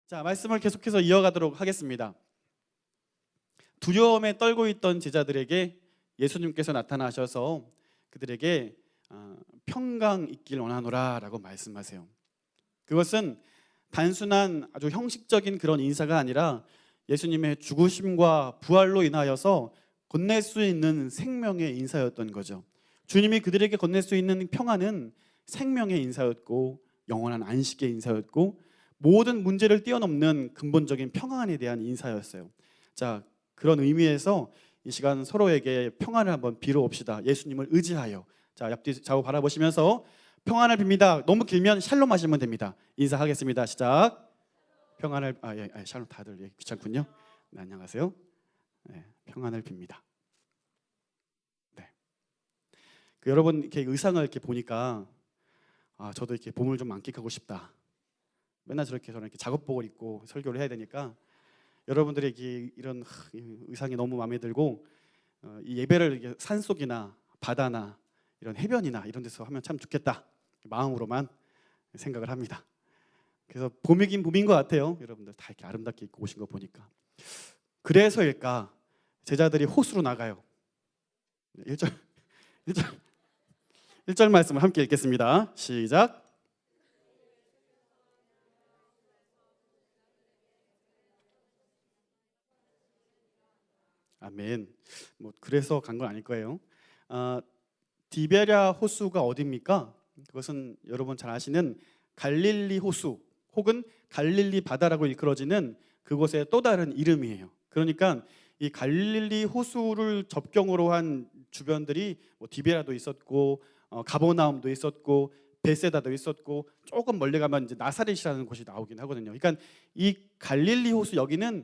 자, 말씀을 계속해서 이어가도록 하겠습니다. 두려움에 떨고 있던 제자들에게 예수님께서 나타나셔서 그들에게 평강 있길 원하노라라고 말씀하세요. 그것은 단순한 아주 형식적인 그런 인사가 아니라 예수님의 죽으심과 부활로 인하여서 건넬 수 있는 생명의 인사였던 거죠. 주님이 그들에게 건넬 수 있는 평안은 생명의 인사였고 영원한 안식의 인사였고 모든 문제를 뛰어넘는 근본적인 평안에 대한 인사였어요. 자, 그런 의미에서 이 시간 서로에게 평안을 한번 빌어봅시다. 예수님을 의지하여. 자, 옆뒤 좌우 바라보시면서 평안을 빕니다. 너무 길면 샬롬 하시면 됩니다. 인사하겠습니다. 시작. 평안을 샬롬 다들 귀찮군요. 네, 안녕하세요. 네, 평안을 빕니다. 네. 여러분 이렇게 의상을 이렇게 보니까 저도 이렇게 봄을 좀 만끽하고 싶다. 맨날 저는 이렇게 작업복을 입고 설교를 해야 되니까 여러분들이 이런 의상이 너무 마음에 들고 이 예배를 이렇게 산속이나 바다나 이런 해변이나 이런 데서 하면 참 좋겠다 마음으로만 생각을 합니다. 그래서 봄이긴 봄인 것 같아요. 여러분들 다 이렇게 아름답게 입고 오신 거 보니까. 그래서일까 제자들이 호수로 나가요. 1절 말씀을 함께 읽겠습니다. 시작. 아멘. 그래서 간 건 아닐 거예요. 디베랴 호수가 어디입니까? 그것은 여러분 잘 아시는 갈릴리 호수 혹은 갈릴리 바다라고 일컬어지는 그곳의 또 다른 이름이에요. 그러니까 이 갈릴리 호수를 접경으로 한 주변들이 디베라도 있었고 가버나움도 있었고 베세다도 있었고 조금 멀리 가면 이제 나사렛이라는 곳이 나오긴 하거든요. 그러니까 이 갈릴리 호수 여기는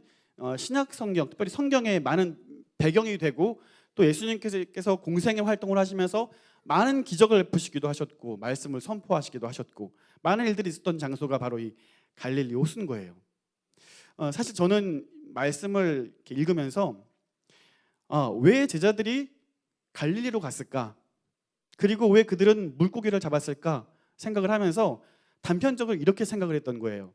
신약 성경, 특별히 성경에 많은 배경이 되고 또 예수님께서 공생의 활동을 하시면서 많은 기적을 베푸시기도 하셨고 말씀을 선포하시기도 하셨고 많은 일들이 있었던 장소가 바로 이 갈릴리 호수인 거예요. 사실 저는 말씀을 이렇게 읽으면서 왜 제자들이 갈릴리로 갔을까? 그리고 왜 그들은 물고기를 잡았을까? 생각을 하면서 단편적으로 이렇게 생각을 했던 거예요.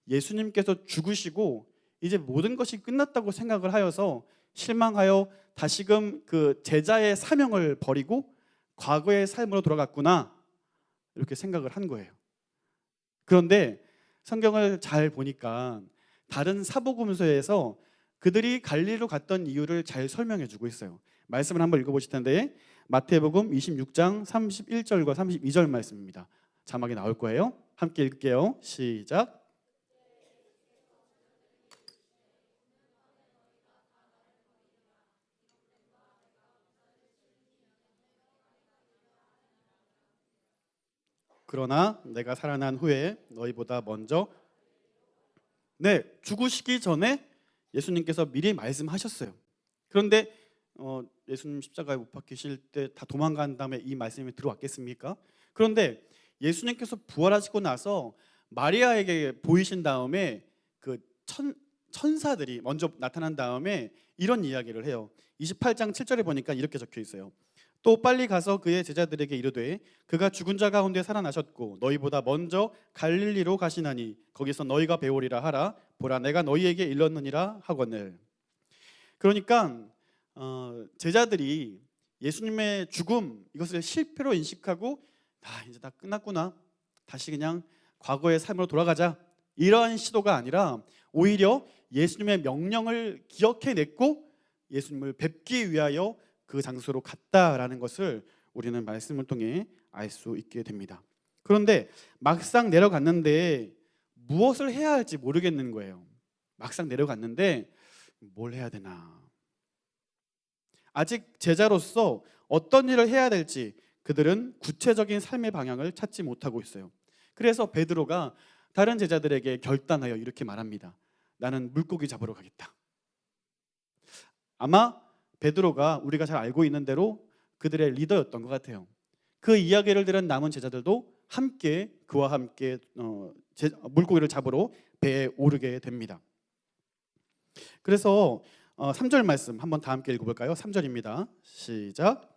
예수님께서 죽으시고 이제 모든 것이 끝났다고 생각을 하여서 실망하여 다시금 그 제자의 사명을 버리고 과거의 삶으로 돌아갔구나 이렇게 생각을 한 거예요. 그런데 성경을 잘 보니까 다른 사복음서에서 그들이 갈릴리로 갔던 이유를 잘 설명해 주고 있어요. 말씀을 한번 읽어보실 텐데 마태복음 26장 31절과 32절 말씀입니다. 자막이 나올 거예요. 함께 읽을게요. 시작. 그러나 내가 살아난 후에 너희보다 먼저 죽으시기 전에 예수님께서 미리 말씀하셨어요. 그런데 예수님 십자가에 못 박히실 때 다 도망간 다음에 이 말씀이 들어왔겠습니까? 그런데 예수님께서 부활하시고 나서 마리아에게 보이신 다음에 그 천사들이 먼저 나타난 다음에 이런 이야기를 해요. 28장 7절에 보니까 이렇게 적혀 있어요. 또 빨리 가서 그의 제자들에게 이르되 그가 죽은 자 가운데 살아나셨고 너희보다 먼저 갈릴리로 가시나니 거기서 너희가 배우리라 하라. 보라 내가 너희에게 일렀느니라 하거늘. 그러니까 제자들이 예수님의 죽음 이것을 실패로 인식하고 이제 다 끝났구나. 다시 그냥 과거의 삶으로 돌아가자. 이러한 시도가 아니라 오히려 예수님의 명령을 기억해냈고 예수님을 뵙기 위하여 그 장소로 갔다라는 것을 우리는 말씀을 통해 알 수 있게 됩니다. 그런데 막상 내려갔는데 무엇을 해야 할지 모르겠는 거예요. 막상 내려갔는데 뭘 해야 되나? 아직 제자로서 어떤 일을 해야 될지 그들은 구체적인 삶의 방향을 찾지 못하고 있어요. 그래서 베드로가 다른 제자들에게 결단하여 이렇게 말합니다. 나는 물고기 잡으러 가겠다. 아마 베드로가 우리가 잘 알고 있는 대로 그들의 리더였던 것 같아요. 그 이야기를 들은 남은 제자들도 함께 그와 함께 물고기를 잡으러 배에 오르게 됩니다. 그래서 3절 말씀 한번 다 함께 읽어볼까요? 3절입니다. 시작.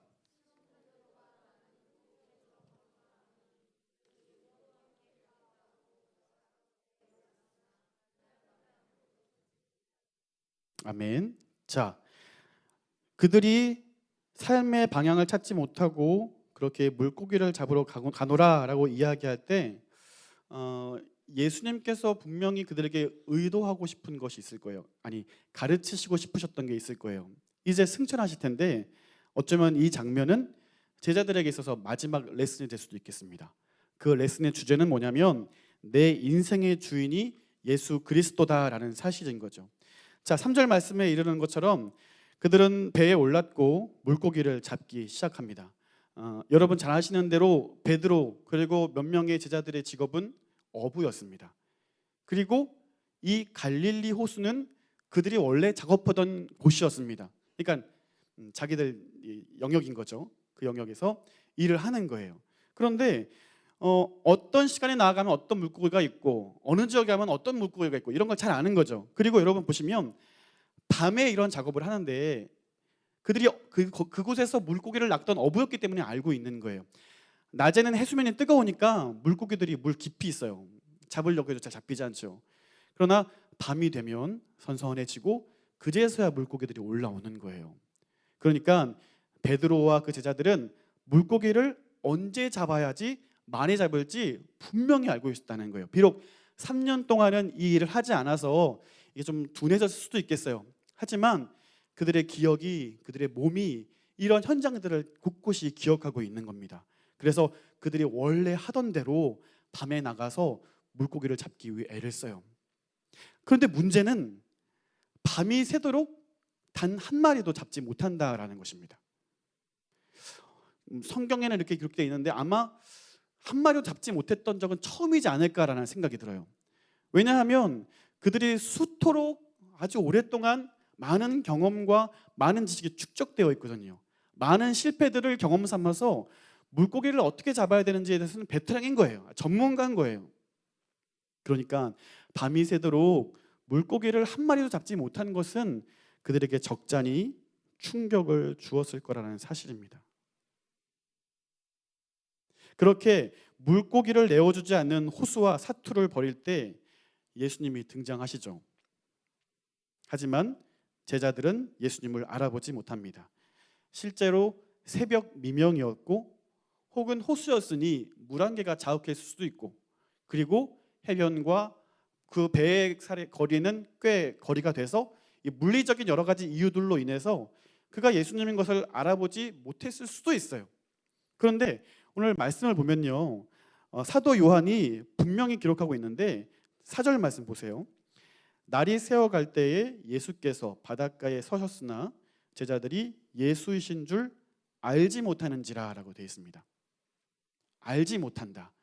아멘. 자, 그들이 삶의 방향을 찾지 못하고 그렇게 물고기를 잡으러 가노라라고 이야기할 때 예수님께서 분명히 그들에게 의도하고 싶은 것이 있을 거예요. 아니, 가르치시고 싶으셨던 게 있을 거예요. 이제 승천하실 텐데 어쩌면 이 장면은 제자들에게 있어서 마지막 레슨이 될 수도 있겠습니다. 그 레슨의 주제는 뭐냐면 내 인생의 주인이 예수 그리스도다라는 사실인 거죠. 자, 3절 말씀에 이르는 것처럼 그들은 배에 올랐고 물고기를 잡기 시작합니다. 여러분 잘 아시는 대로 베드로 그리고 몇 명의 제자들의 직업은 어부였습니다. 그리고 이 갈릴리 호수는 그들이 원래 작업하던 곳이었습니다. 그러니까 자기들 영역인 거죠. 그 영역에서 일을 하는 거예요. 그런데 어떤 시간에 나아가면 어떤 물고기가 있고 어느 지역에 가면 어떤 물고기가 있고 이런 걸 잘 아는 거죠. 그리고 여러분 보시면 밤에 이런 작업을 하는데 그들이 그곳에서 물고기를 낚던 어부였기 때문에 알고 있는 거예요. 낮에는 해수면이 뜨거우니까 물고기들이 물 깊이 있어요. 잡으려고 해도 잘 잡히지 않죠. 그러나 밤이 되면 선선해지고 그제서야 물고기들이 올라오는 거예요. 그러니까 베드로와 그 제자들은 물고기를 언제 잡아야지 많이 잡을지 분명히 알고 있었다는 거예요. 비록 3년 동안은 이 일을 하지 않아서 이게 좀 둔해졌을 수도 있겠어요. 하지만 그들의 기억이, 그들의 몸이 이런 현장들을 곳곳이 기억하고 있는 겁니다. 그래서 그들이 원래 하던 대로 밤에 나가서 물고기를 잡기 위해 애를 써요. 그런데 문제는 밤이 새도록 단 한 마리도 잡지 못한다라는 것입니다. 성경에는 이렇게 기록되어 있는데 아마 한 마리도 잡지 못했던 적은 처음이지 않을까라는 생각이 들어요. 왜냐하면 그들이 수토록 아주 오랫동안 많은 경험과 많은 지식이 축적되어 있거든요. 많은 실패들을 경험 삼아서 물고기를 어떻게 잡아야 되는지에 대해서는 베테랑인 거예요. 전문가인 거예요. 그러니까 밤이 새도록 물고기를 한 마리도 잡지 못한 것은 그들에게 적잖이 충격을 주었을 거라는 사실입니다. 그렇게 물고기를 내어주지 않는 호수와 사투를 벌일 때 예수님이 등장하시죠. 하지만 제자들은 예수님을 알아보지 못합니다. 실제로 새벽 미명이었고 혹은 호수였으니 물안개가 자욱했을 수도 있고 그리고 해변과 그 배의 거리는 꽤 거리가 돼서 이 물리적인 여러 가지 이유들로 인해서 그가 예수님인 것을 알아보지 못했을 수도 있어요. 그런데 오늘 말씀을 보면요, 사도 요한이 분명히 기록하고 있는데 4절 말씀 보세요. 날이 새어갈 때에 예수께서 바닷가에 서셨으나 제자들이 예수이신 줄 알지 못하는지라 라고 되어 있습니다. 알지 못한다.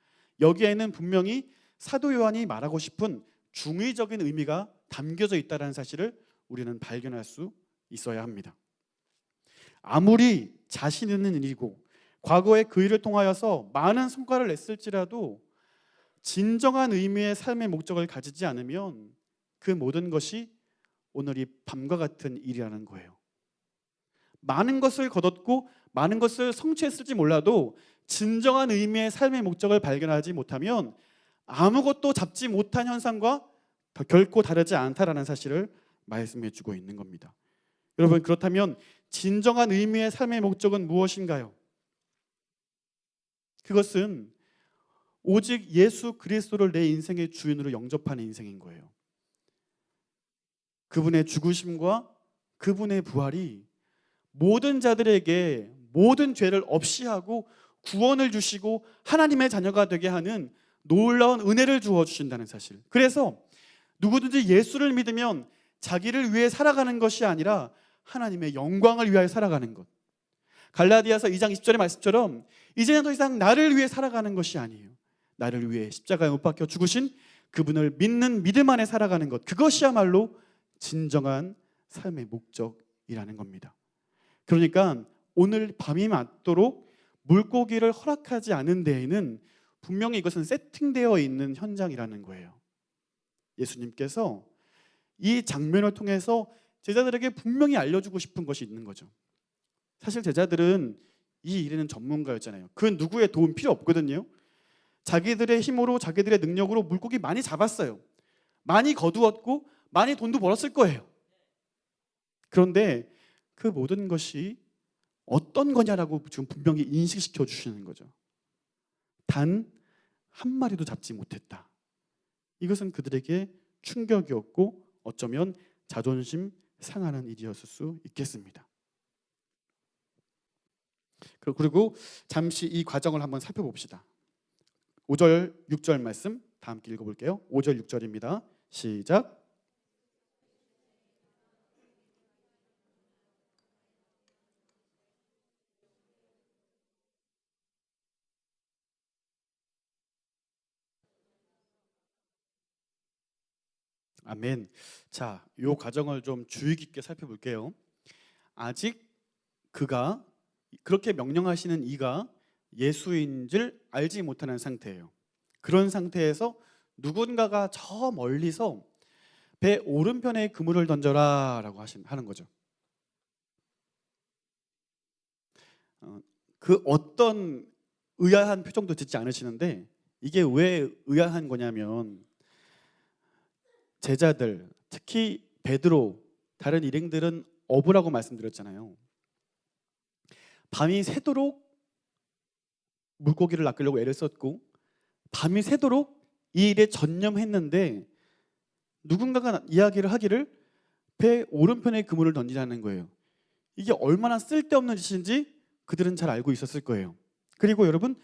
여기에는 분명히 사도 요한이 말하고 싶은 중의적인 의미가 담겨져 있다는 사실을 우리는 발견할 수 있어야 합니다. 아무리 자신 있는 일이고 과거에 그 일을 통하여서 많은 성과를 냈을지라도 진정한 의미의 삶의 목적을 가지지 않으면 그 모든 것이 오늘 이 밤과 같은 일이라는 거예요. 많은 것을 거뒀고 많은 것을 성취했을지 몰라도 진정한 의미의 삶의 목적을 발견하지 못하면 아무것도 잡지 못한 현상과 결코 다르지 않다라는 사실을 말씀해 주고 있는 겁니다. 여러분, 그렇다면 진정한 의미의 삶의 목적은 무엇인가요? 그것은 오직 예수 그리스도를 내 인생의 주인으로 영접하는 인생인 거예요. 그분의 죽으심과 그분의 부활이 모든 자들에게 모든 죄를 없이 하고 구원을 주시고 하나님의 자녀가 되게 하는 놀라운 은혜를 주어 주신다는 사실. 그래서 누구든지 예수를 믿으면 자기를 위해 살아가는 것이 아니라 하나님의 영광을 위하여 살아가는 것. 갈라디아서 2장 20절의 말씀처럼 이제는 더 이상 나를 위해 살아가는 것이 아니에요. 나를 위해 십자가에 못 박혀 죽으신 그분을 믿는 믿음 안에 살아가는 것. 그것이야말로 진정한 삶의 목적이라는 겁니다. 그러니까 오늘 밤이 맞도록 물고기를 허락하지 않은 데에는 분명히 이것은 세팅되어 있는 현장이라는 거예요. 예수님께서 이 장면을 통해서 제자들에게 분명히 알려주고 싶은 것이 있는 거죠. 사실 제자들은 이 일에는 전문가였잖아요. 그 누구의 도움 필요 없거든요. 자기들의 힘으로 자기들의 능력으로 물고기 많이 잡았어요. 많이 거두었고 많이 돈도 벌었을 거예요. 그런데 그 모든 것이 어떤 거냐라고 지금 분명히 인식시켜 주시는 거죠. 단 한 마리도 잡지 못했다. 이것은 그들에게 충격이었고 어쩌면 자존심 상하는 일이었을 수 있겠습니다. 그리고 잠시 이 과정을 한번 살펴봅시다. 5절, 6절 말씀 다 함께 읽어볼게요. 5절, 6절입니다. 시작. 아멘. 자, 이 과정을 좀 주의 깊게 살펴볼게요. 아직 그가 그렇게 명령하시는 이가 예수인 줄 알지 못하는 상태예요. 그런 상태에서 누군가가 저 멀리서 배 오른편에 그물을 던져라 라고 하는 거죠. 그 어떤 의아한 표정도 짓지 않으시는데 이게 왜 의아한 거냐면 제자들, 특히 베드로, 다른 일행들은 어부라고 말씀드렸잖아요. 밤이 새도록 물고기를 낚으려고 애를 썼고 밤이 새도록 이 일에 전념했는데 누군가가 이야기를 하기를 배 오른편에 그물을 던지라는 거예요. 이게 얼마나 쓸데없는 짓인지 그들은 잘 알고 있었을 거예요. 그리고 여러분,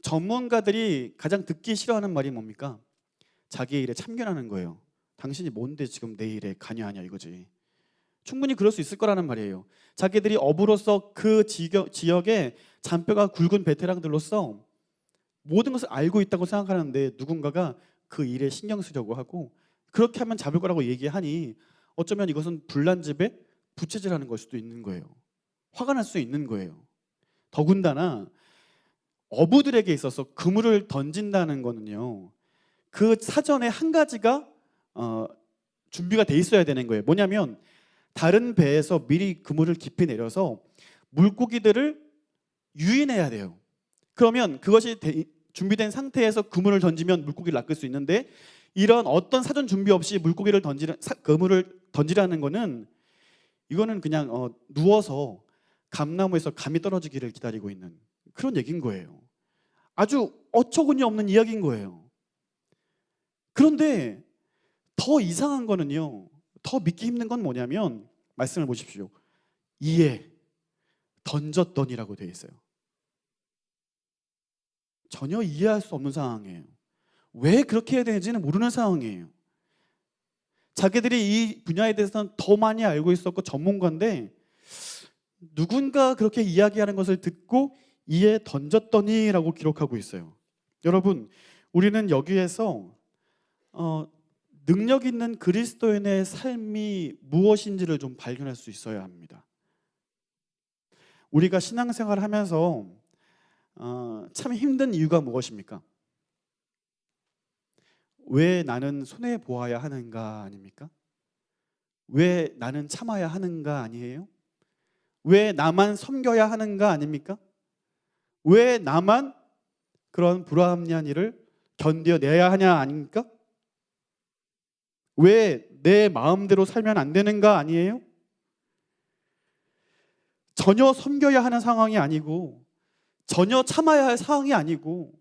전문가들이 가장 듣기 싫어하는 말이 뭡니까? 자기 일에 참견하는 거예요. 당신이 뭔데 지금 내 일에 관여하냐 이거지. 충분히 그럴 수 있을 거라는 말이에요. 자기들이 어부로서 그 지역에 잔뼈가 굵은 베테랑들로서 모든 것을 알고 있다고 생각하는데 누군가가 그 일에 신경 쓰려고 하고 그렇게 하면 잡을 거라고 얘기하니 어쩌면 이것은 불난집에 부채질하는 걸 수도 있는 거예요. 화가 날 수 있는 거예요. 더군다나 어부들에게 있어서 그물을 던진다는 거는요, 그 사전에 한 가지가 준비가 돼 있어야 되는 거예요. 뭐냐면 다른 배에서 미리 그물을 깊이 내려서 물고기들을 유인해야 돼요. 그러면 그것이 준비된 상태에서 그물을 던지면 물고기를 낚을 수 있는데 이런 어떤 사전 준비 없이 물고기를 그물을 던지라는 거는 이거는 그냥 누워서 감나무에서 감이 떨어지기를 기다리고 있는 그런 얘기인 거예요. 아주 어처구니 없는 이야기인 거예요. 그런데 더 이상한 거는요, 더 믿기 힘든 건 뭐냐면 말씀을 보십시오. 이에 던졌더니라고 되어 있어요. 전혀 이해할 수 없는 상황이에요. 왜 그렇게 해야 되는지는 모르는 상황이에요. 자기들이 이 분야에 대해서는 더 많이 알고 있었고 전문가인데 누군가 그렇게 이야기하는 것을 듣고 이에 던졌더니라고 기록하고 있어요. 여러분, 우리는 여기에서 능력 있는 그리스도인의 삶이 무엇인지를 좀 발견할 수 있어야 합니다. 우리가 신앙생활을 하면서 참 힘든 이유가 무엇입니까? 왜 나는 손해 보아야 하는가 아닙니까? 왜 나는 참아야 하는가 아니에요? 왜 나만 섬겨야 하는가 아닙니까? 왜 나만 그런 불합리한 일을 견뎌내야 하냐 아닙니까? 왜 내 마음대로 살면 안 되는가 아니에요? 전혀 섬겨야 하는 상황이 아니고 전혀 참아야 할 상황이 아니고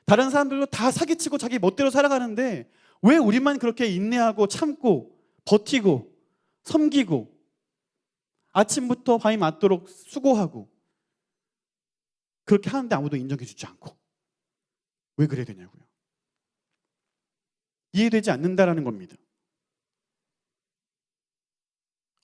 다른 사람들도 다 사기치고 자기 멋대로 살아가는데 왜 우리만 그렇게 인내하고 참고 버티고 섬기고 아침부터 밤이 맞도록 수고하고 그렇게 하는데 아무도 인정해 주지 않고 왜 그래야 되냐고요. 이해되지 않는다라는 겁니다.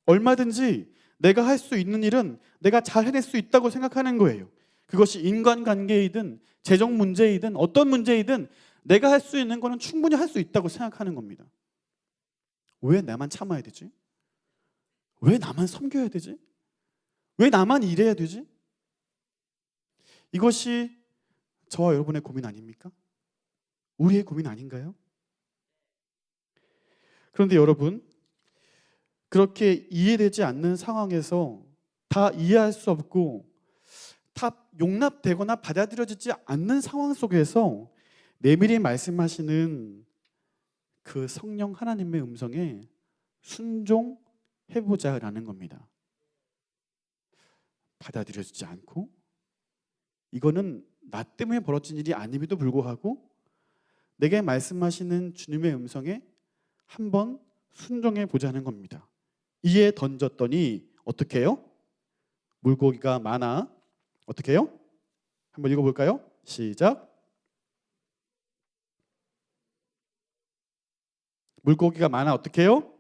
얼마든지 내가 할 수 있는 일은 내가 잘 해낼 수 있다고 생각하는 거예요. 그것이 인간관계이든 재정 문제이든 어떤 문제이든 내가 할 수 있는 거는 충분히 할 수 있다고 생각하는 겁니다. 왜 나만 참아야 되지? 왜 나만 섬겨야 되지? 왜 나만 일해야 되지? 이것이 저와 여러분의 고민 아닙니까? 우리의 고민 아닌가요? 그런데 여러분, 그렇게 이해되지 않는 상황에서 다 이해할 수 없고 다 용납되거나 받아들여지지 않는 상황 속에서 내밀히 말씀하시는 그 성령 하나님의 음성에 순종, 해보자라는 겁니다. 받아들여지지 않고 이거는 나 때문에 벌어진 일이 아님에도 불구하고 내게 말씀하시는 주님의 음성에 한번 순종해 보자는 겁니다. 이에 던졌더니 어떻게 해요? 물고기가 많아 어떻게 해요? 한번 읽어볼까요? 시작. 물고기가 많아 어떻게 해요?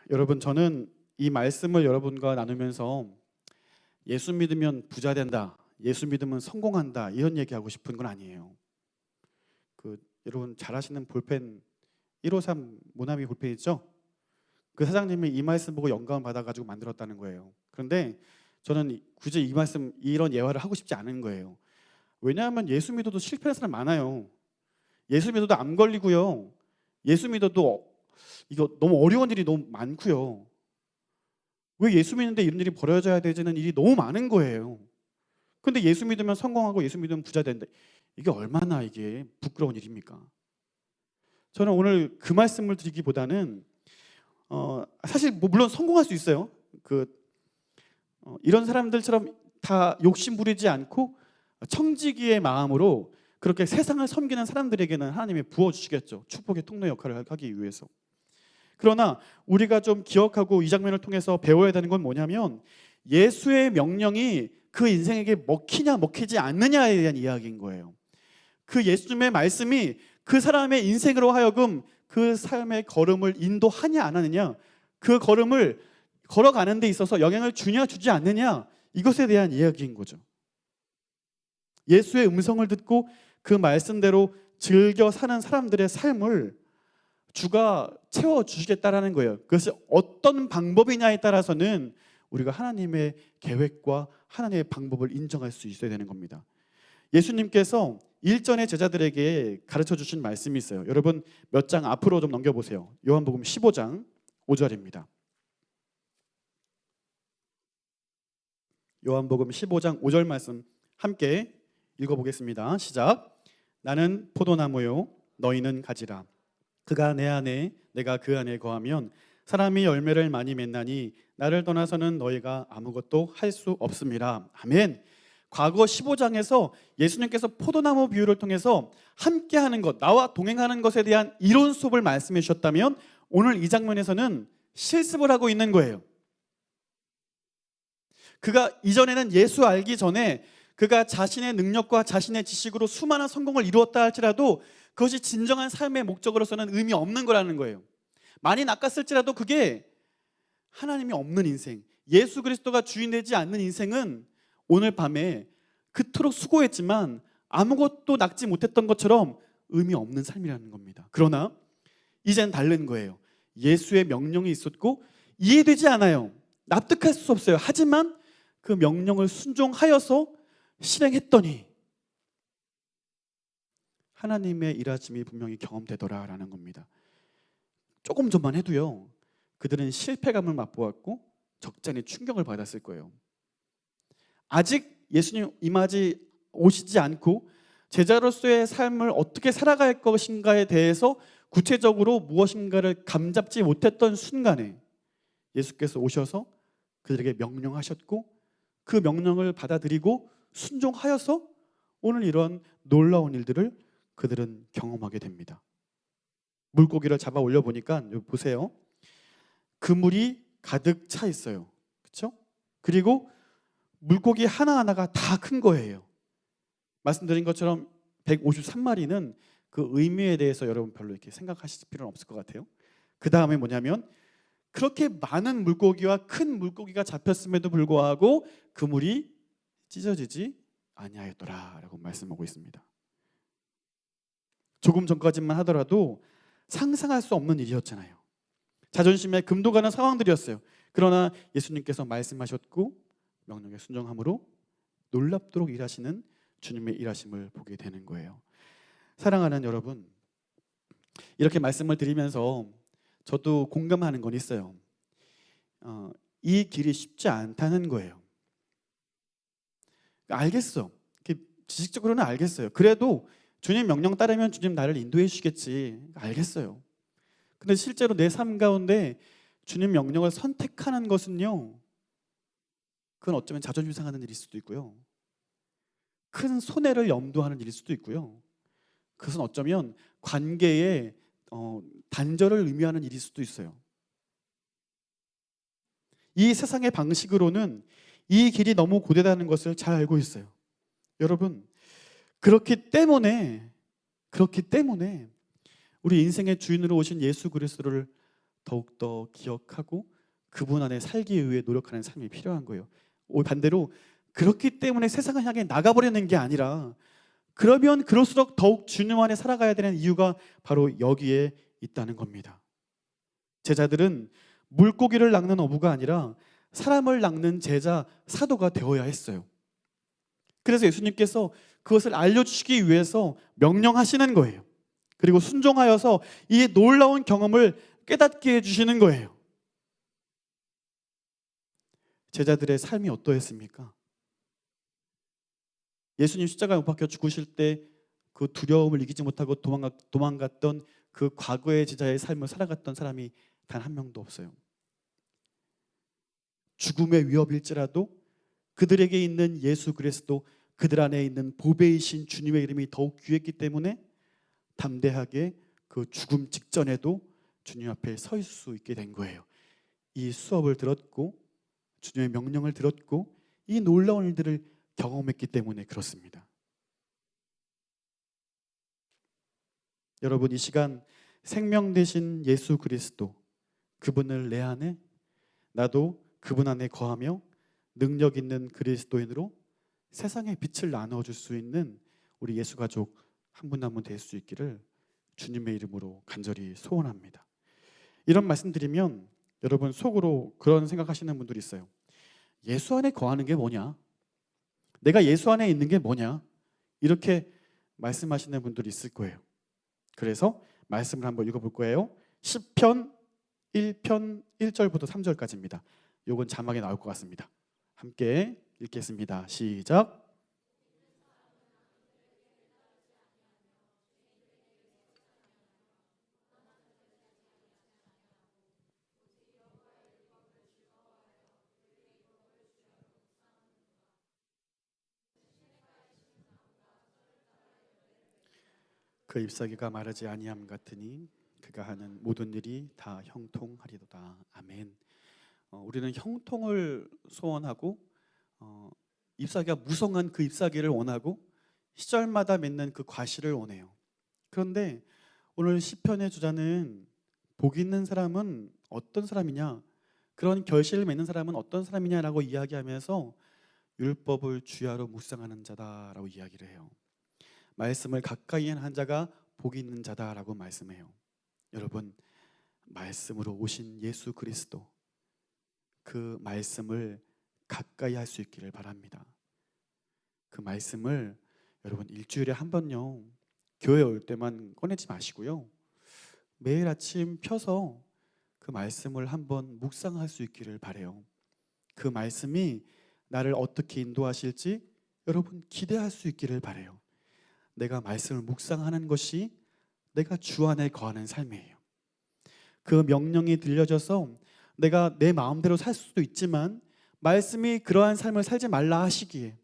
여러분 저는 이 말씀을 여러분과 나누면서 예수 믿으면 부자 된다, 예수 믿으면 성공한다 이런 얘기하고 싶은 건 아니에요. 여러분 잘 아시는 볼펜 153 모나미 볼펜 있죠? 그 사장님이 이 말씀 보고 영감을 받아가지고 만들었다는 거예요. 그런데 저는 굳이 이 말씀 이런 예화를 하고 싶지 않은 거예요. 왜냐하면 예수 믿어도 실패하는 사람 많아요. 예수 믿어도 암 걸리고요. 예수 믿어도 이거 너무 어려운 일이 너무 많고요. 왜 예수 믿는데 이런 일이 벌어져야 되지는 일이 너무 많은 거예요. 근데 예수 믿으면 성공하고 예수 믿으면 부자 된다. 이게 얼마나 이게 부끄러운 일입니까? 저는 오늘 그 말씀을 드리기보다는 사실 물론 성공할 수 있어요. 이런 사람들처럼 다 욕심 부리지 않고 청지기의 마음으로 그렇게 세상을 섬기는 사람들에게는 하나님이 부어주시겠죠. 축복의 통로 역할을 하기 위해서. 그러나 우리가 좀 기억하고 이 장면을 통해서 배워야 되는 건 뭐냐면 예수의 명령이 그 인생에게 먹히냐 먹히지 않느냐에 대한 이야기인 거예요. 그 예수님의 말씀이 그 사람의 인생으로 하여금 그 삶의 걸음을 인도하냐 안 하느냐, 그 걸음을 걸어가는 데 있어서 영향을 주냐 주지 않느냐, 이것에 대한 이야기인 거죠. 예수의 음성을 듣고 그 말씀대로 즐겨 사는 사람들의 삶을 주가 채워주시겠다라는 거예요. 그것이 어떤 방법이냐에 따라서는 우리가 하나님의 계획과 하나님의 방법을 인정할 수 있어야 되는 겁니다. 예수님께서 일전의 제자들에게 가르쳐 주신 말씀이 있어요. 여러분 몇 장 앞으로 좀 넘겨보세요. 요한복음 15장 5절입니다. 요한복음 15장 5절 말씀 함께 읽어보겠습니다. 시작. 나는 포도나무요 너희는 가지라. 그가 내 안에 내가 그 안에 거하면 사람이 열매를 많이 맺나니 나를 떠나서는 너희가 아무것도 할 수 없음이라. 아멘. 과거 15장에서 예수님께서 포도나무 비유를 통해서 함께하는 것, 나와 동행하는 것에 대한 이론 수업을 말씀해 주셨다면 오늘 이 장면에서는 실습을 하고 있는 거예요. 그가 이전에는 예수 알기 전에 그가 자신의 능력과 자신의 지식으로 수많은 성공을 이루었다 할지라도 그것이 진정한 삶의 목적으로서는 의미 없는 거라는 거예요. 많이 낚았을지라도 그게 하나님이 없는 인생, 예수 그리스도가 주인 되지 않는 인생은 오늘 밤에 그토록 수고했지만 아무것도 낚지 못했던 것처럼 의미 없는 삶이라는 겁니다. 그러나 이젠 다른 거예요. 예수의 명령이 있었고 이해되지 않아요. 납득할 수 없어요. 하지만 그 명령을 순종하여서 실행했더니 하나님의 일하심이 분명히 경험되더라라는 겁니다. 조금 전만 해도요, 그들은 실패감을 맛보았고 적잖이 충격을 받았을 거예요. 아직 예수님 오시지 않고 제자로서의 삶을 어떻게 살아갈 것인가에 대해서 구체적으로 무엇인가를 감잡지 못했던 순간에 예수께서 오셔서 그들에게 명령하셨고 그 명령을 받아들이고 순종하여서 오늘 이런 놀라운 일들을 그들은 경험하게 됩니다. 물고기를 잡아 올려보니까 여기 보세요. 그물이 가득 차 있어요. 그렇죠? 그리고 물고기 하나하나가 다 큰 거예요. 말씀드린 것처럼 153마리는 그 의미에 대해서 여러분 별로 이렇게 생각하실 필요는 없을 것 같아요. 그 다음에 뭐냐면 그렇게 많은 물고기와 큰 물고기가 잡혔음에도 불구하고 그물이 찢어지지 아니하였더라라고 말씀하고 있습니다. 조금 전까지만 하더라도 상상할 수 없는 일이었잖아요. 자존심에 금도 가는 상황들이었어요. 그러나 예수님께서 말씀하셨고 명령에 순종함으로 놀랍도록 일하시는 주님의 일하심을 보게 되는 거예요. 사랑하는 여러분, 이렇게 말씀을 드리면서 저도 공감하는 건 있어요. 이 길이 쉽지 않다는 거예요. 알겠어. 지식적으로는 알겠어요. 그래도 주님 명령 따르면 주님 나를 인도해 주시겠지. 알겠어요. 근데 실제로 내 삶 가운데 주님 명령을 선택하는 것은요, 그건 어쩌면 자존심 상하는 일일 수도 있고요, 큰 손해를 염두하는 일일 수도 있고요, 그것은 어쩌면 관계의 단절을 의미하는 일일 수도 있어요. 이 세상의 방식으로는 이 길이 너무 고되다는 것을 잘 알고 있어요. 여러분, 그렇기 때문에 우리 인생의 주인으로 오신 예수 그리스도를 더욱더 기억하고 그분 안에 살기 위해 노력하는 삶이 필요한 거예요. 반대로 그렇기 때문에 세상을 향해 나가버리는 게 아니라, 그러면 그럴수록 더욱 주님 안에 살아가야 되는 이유가 바로 여기에 있다는 겁니다. 제자들은 물고기를 낚는 어부가 아니라 사람을 낚는 제자, 사도가 되어야 했어요. 그래서 예수님께서 그것을 알려주시기 위해서 명령하시는 거예요. 그리고 순종하여서 이 놀라운 경험을 깨닫게 해주시는 거예요. 제자들의 삶이 어떠했습니까? 예수님 십자가에 못 박혀 죽으실 때 그 두려움을 이기지 못하고 도망갔던 그 과거의 제자의 삶을 살아갔던 사람이 단 한 명도 없어요. 죽음의 위협일지라도 그들에게 있는 예수 그리스도, 그들 안에 있는 보배이신 주님의 이름이 더욱 귀했기 때문에 담대하게 그 죽음 직전에도 주님 앞에 서 있을 수 있게 된 거예요. 이 수업을 들었고 주님의 명령을 들었고 이 놀라운 일들을 경험했기 때문에 그렇습니다. 여러분, 이 시간 생명 되신 예수 그리스도, 그분을 내 안에, 나도 그분 안에 거하며 능력 있는 그리스도인으로 세상에 빛을 나눠줄 수 있는 우리 예수 가족 한 분 한 분 될 수 있기를 주님의 이름으로 간절히 소원합니다. 이런 말씀 드리면 여러분 속으로 그런 생각하시는 분들이 있어요. 예수 안에 거하는 게 뭐냐? 내가 예수 안에 있는 게 뭐냐? 이렇게 말씀하시는 분들이 있을 거예요. 그래서 말씀을 한번 읽어볼 거예요. 시편 1편 1절부터 3절까지입니다. 요건 자막에 나올 것 같습니다. 함께 읽겠습니다. 시작. 그 잎사귀가 마르지 아니함 같으니 그가 하는 모든 일이 다 형통하리도다. 아멘. 우리는 형통을 소원하고 잎사귀가 무성한 그 잎사귀를 원하고 시절마다 맺는 그 과실을 원해요. 그런데 오늘 시편의 주자는 복 있는 사람은 어떤 사람이냐, 그런 결실을 맺는 사람은 어떤 사람이냐라고 이야기하면서 율법을 주야로 묵상하는 자다라고 이야기를 해요. 말씀을 가까이 하는 자가 복이 있는 자다라고 말씀해요. 여러분, 말씀으로 오신 예수 그리스도, 그 말씀을 가까이 할 수 있기를 바랍니다. 그 말씀을 여러분 일주일에 한 번요, 교회 올 때만 꺼내지 마시고요, 매일 아침 펴서 그 말씀을 한번 묵상할 수 있기를 바라요. 그 말씀이 나를 어떻게 인도하실지 여러분 기대할 수 있기를 바라요. 내가 말씀을 묵상하는 것이 내가 주 안에 거하는 삶이에요. 그 명령이 들려져서 내가 내 마음대로 살 수도 있지만 말씀이 그러한 삶을 살지 말라 하시기에,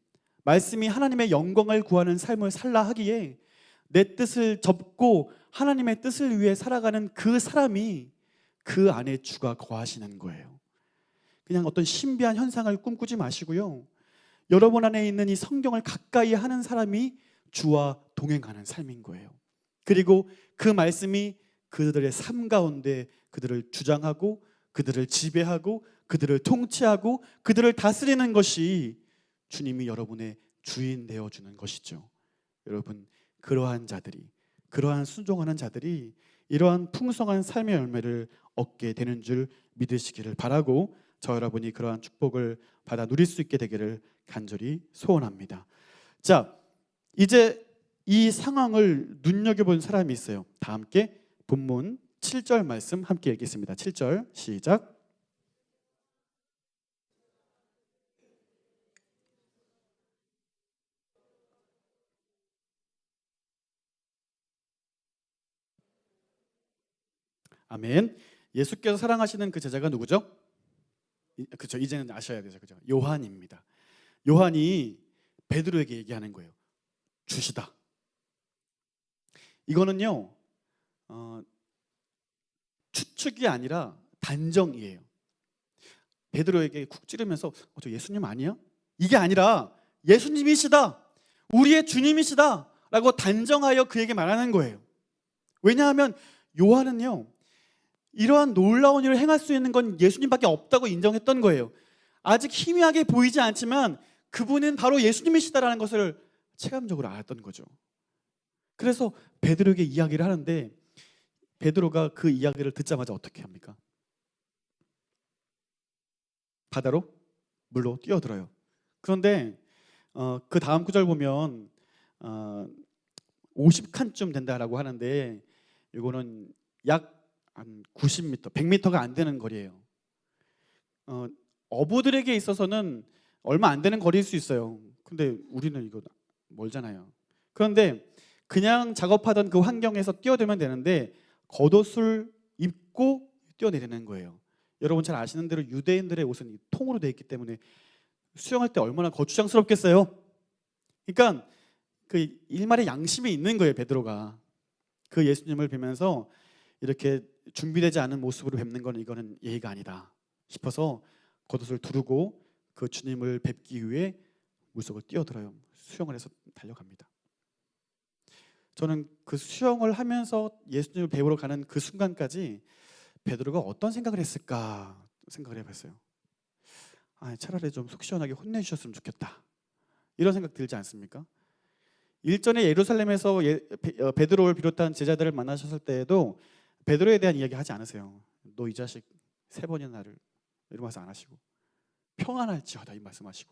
말씀이 하나님의 영광을 구하는 삶을 살라 하기에 내 뜻을 접고 하나님의 뜻을 위해 살아가는 그 사람이 그 안에 주가 거하시는 거예요. 그냥 어떤 신비한 현상을 꿈꾸지 마시고요, 여러분 안에 있는 이 성경을 가까이 하는 사람이 주와 동행하는 삶인 거예요. 그리고 그 말씀이 그들의 삶 가운데 그들을 주장하고 그들을 지배하고 그들을 통치하고 그들을 다스리는 것이 주님이 여러분의 주인 되어주는 것이죠. 여러분, 그러한 자들이, 그러한 순종하는 자들이 이러한 풍성한 삶의 열매를 얻게 되는 줄 믿으시기를 바라고, 저 여러분이 그러한 축복을 받아 누릴 수 있게 되기를 간절히 소원합니다. 자, 이제 이 상황을 눈여겨본 사람이 있어요. 다 함께 본문 7절 말씀 함께 읽겠습니다. 7절 시작. 아멘. 예수께서 사랑하시는 그 제자가 누구죠? 그렇죠. 이제는 아셔야 되죠. 그죠? 요한입니다. 요한이 베드로에게 얘기하는 거예요. 주시다. 이거는요, 추측이 아니라 단정이에요. 베드로에게 쿡 찌르면서 저 예수님 아니야? 이게 아니라 예수님이시다, 우리의 주님이시다 라고 단정하여 그에게 말하는 거예요. 왜냐하면 요한은요, 이러한 놀라운 일을 행할 수 있는 건 예수님밖에 없다고 인정했던 거예요. 아직 희미하게 보이지 않지만 그분은 바로 예수님이시다라는 것을 체감적으로 알았던 거죠. 그래서 베드로에게 이야기를 하는데 베드로가 그 이야기를 듣자마자 어떻게 합니까? 바다로 물로 뛰어들어요. 그런데 그 다음 구절 보면 50칸쯤 된다라고 하는데 이거는 약 한 90m, 100m가 안 되는 거리예요. 어부들에게 있어서는 얼마 안 되는 거리일 수 있어요. 근데 우리는 이거 멀잖아요. 그런데 그냥 작업하던 그 환경에서 뛰어들면 되는데 겉옷을 입고 뛰어내리는 거예요. 여러분 잘 아시는 대로 유대인들의 옷은 통으로 되어 있기 때문에 수영할 때 얼마나 거추장스럽겠어요. 그러니까 그 일말의 양심이 있는 거예요. 베드로가 그 예수님을 뵈면서 이렇게 준비되지 않은 모습으로 뵙는 건 이거는 예의가 아니다 싶어서 겉옷을 두르고 그 주님을 뵙기 위해 물속을 뛰어들어요. 수영을 해서 달려갑니다. 저는 그 수영을 하면서 예수님을 배우러 가는 그 순간까지 베드로가 어떤 생각을 했을까 생각을 해봤어요. 차라리 좀 속 시원하게 혼내주셨으면 좋겠다, 이런 생각 들지 않습니까? 일전에 예루살렘에서 베드로를 비롯한 제자들을 만나셨을 때에도 베드로에 대한 이야기 하지 않으세요. 너 이 자식 3번이나 나를, 이러면서 안 하시고 평안할지어다 이 말씀하시고,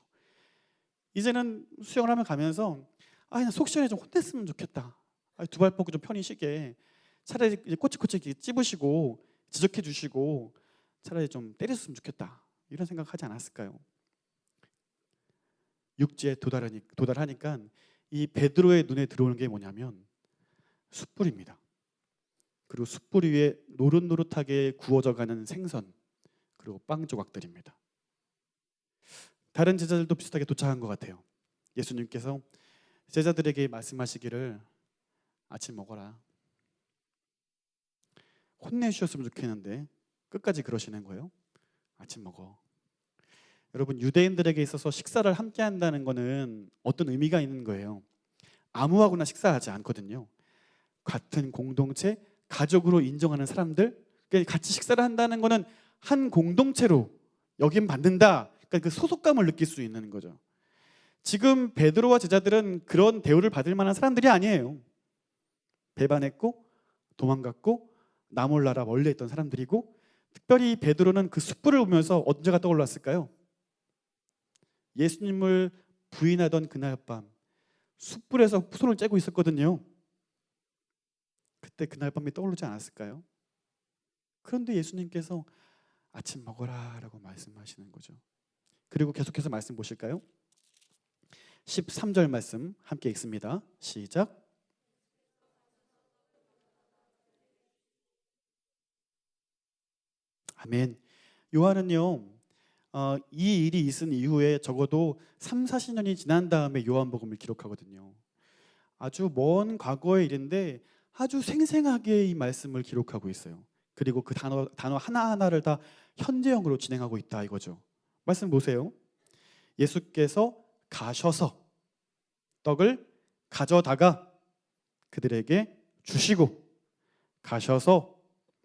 이제는 수영을 하면 가면서 그냥 속 시원해 좀 혼냈으면 좋겠다, 2발 뻗고 좀 편히 쉬게, 차라리 꼬치꼬치 찝으시고 지적해 주시고 차라리 좀 때렸으면 좋겠다, 이런 생각하지 않았을까요? 육지에 도달하니까 이 베드로의 눈에 들어오는 게 뭐냐면 숯불입니다. 그리고 숯불 위에 노릇노릇하게 구워져 가는 생선, 그리고 빵 조각들입니다. 다른 제자들도 비슷하게 도착한 것 같아요. 예수님께서 제자들에게 말씀하시기를 아침 먹어라. 혼내주셨으면 좋겠는데 끝까지 그러시는 거예요. 아침 먹어. 여러분, 유대인들에게 있어서 식사를 함께 한다는 것은 어떤 의미가 있는 거예요. 아무하고나 식사하지 않거든요. 같은 공동체, 가족으로 인정하는 사람들, 그러니까 같이 식사를 한다는 것은 한 공동체로 여김 받는다, 그러니까 그 소속감을 느낄 수 있는 거죠. 지금 베드로와 제자들은 그런 대우를 받을 만한 사람들이 아니에요. 배반했고 도망갔고 나 몰라라 멀리 있던 사람들이고, 특별히 베드로는 그 숯불을 보면서 언제가 떠올랐을까요? 예수님을 부인하던 그날 밤 숯불에서 손을 째고 있었거든요. 그때 그날 밤이 떠오르지 않았을까요? 그런데 예수님께서 아침 먹어라 라고 말씀하시는 거죠. 그리고 계속해서 말씀 보실까요? 13절 말씀 함께 읽습니다. 시작. 아멘. 요한은요, 이 일이 있은 이후에 적어도 3, 40년이 지난 다음에 요한복음을 기록하거든요. 아주 먼 과거의 일인데 아주 생생하게 이 말씀을 기록하고 있어요. 그리고 그 단어 하나하나를 다 현재형으로 진행하고 있다 이거죠. 말씀 보세요. 예수께서 가셔서 떡을 가져다가 그들에게 주시고, 가셔서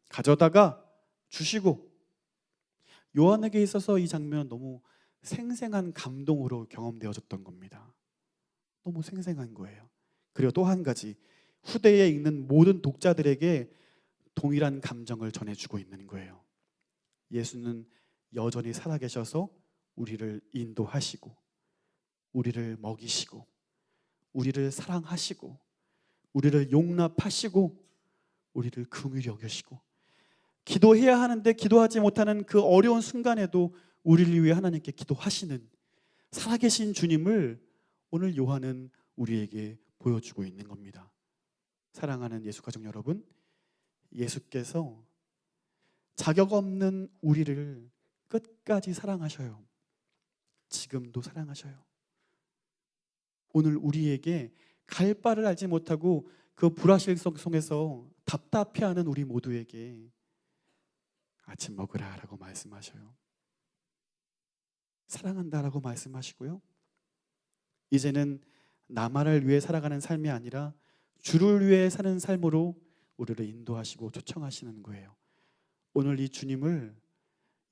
가져다가 주시고. 요한에게 있어서 이 장면은 너무 생생한 감동으로 경험되어졌던 겁니다. 너무 생생한 거예요. 그리고 또 한 가지, 후대에 읽는 모든 독자들에게 동일한 감정을 전해주고 있는 거예요. 예수는 여전히 살아계셔서 우리를 인도하시고 우리를 먹이시고 우리를 사랑하시고 우리를 용납하시고 우리를 긍휼히 여기시고, 기도해야 하는데 기도하지 못하는 그 어려운 순간에도 우리를 위해 하나님께 기도하시는 살아계신 주님을 오늘 요한은 우리에게 보여주고 있는 겁니다. 사랑하는 예수 가족 여러분, 예수께서 자격 없는 우리를 끝까지 사랑하셔요. 지금도 사랑하셔요. 오늘 우리에게 갈 바를 알지 못하고 그 불확실성 속에서 답답해하는 우리 모두에게 아침 먹으라라고 말씀하셔요. 사랑한다라고 말씀하시고요. 이제는 나만을 위해 살아가는 삶이 아니라 주를 위해 사는 삶으로 우리를 인도하시고 초청하시는 거예요. 오늘 이 주님을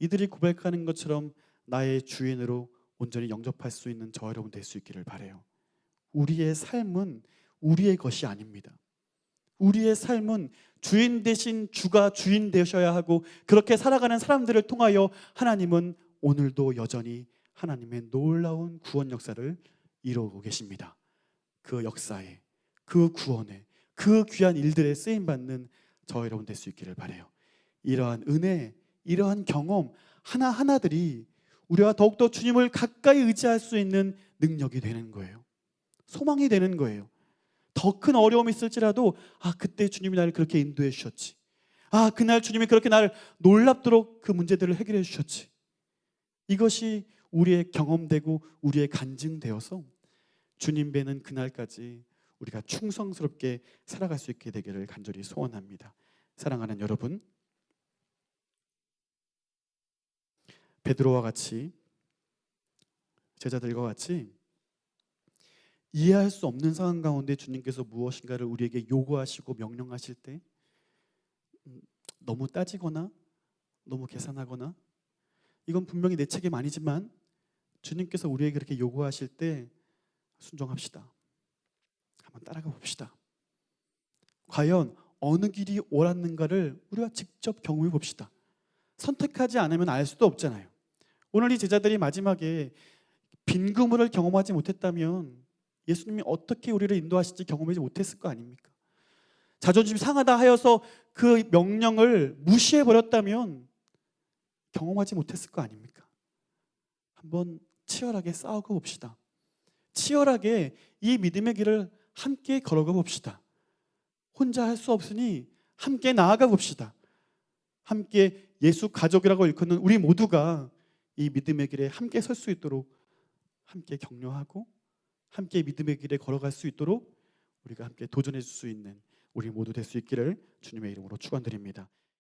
이들이 고백하는 것처럼 나의 주인으로 온전히 영접할 수 있는 저 여러분 될 수 있기를 바라요. 우리의 삶은 우리의 것이 아닙니다. 우리의 삶은 주인 대신 주가 주인 되셔야 하고, 그렇게 살아가는 사람들을 통하여 하나님은 오늘도 여전히 하나님의 놀라운 구원 역사를 이루고 계십니다. 그 역사에, 그 구원에, 그 귀한 일들에 쓰임받는 저 여러분 될 수 있기를 바라요. 이러한 은혜, 이러한 경험 하나하나들이 우리가 더욱더 주님을 가까이 의지할 수 있는 능력이 되는 거예요. 소망이 되는 거예요. 더 큰 어려움이 있을지라도 그때 주님이 나를 그렇게 인도해 주셨지. 그날 주님이 그렇게 나를 놀랍도록 그 문제들을 해결해 주셨지. 이것이 우리의 경험되고 우리의 간증되어서 주님 뵈는 그날까지 우리가 충성스럽게 살아갈 수 있게 되기를 간절히 소원합니다. 사랑하는 여러분, 베드로와 같이, 제자들과 같이 이해할 수 없는 상황 가운데 주님께서 무엇인가를 우리에게 요구하시고 명령하실 때 너무 따지거나 너무 계산하거나, 이건 분명히 내 책임 아니지만 주님께서 우리에게 그렇게 요구하실 때 순종합시다. 한번 따라가 봅시다. 과연 어느 길이 옳았는가를 우리가 직접 경험해 봅시다. 선택하지 않으면 알 수도 없잖아요. 오늘 이 제자들이 마지막에 빈 그물을 경험하지 못했다면 예수님이 어떻게 우리를 인도하실지 경험하지 못했을 거 아닙니까? 자존심이 상하다 하여서 그 명령을 무시해버렸다면 경험하지 못했을 거 아닙니까? 한번 치열하게 싸우고 봅시다. 치열하게 이 믿음의 길을 함께 걸어가 봅시다. 혼자 할 수 없으니 함께 나아가 봅시다. 함께 예수 가족이라고 일컫는 우리 모두가 이 믿음의 길에 함께 설 수 있도록 함께 격려하고 함께 믿음의 길에 걸어갈 수 있도록 우리가 함께 도전해 줄 수 있는 우리 모두 될 수 있기를 주님의 이름으로 축원드립니다.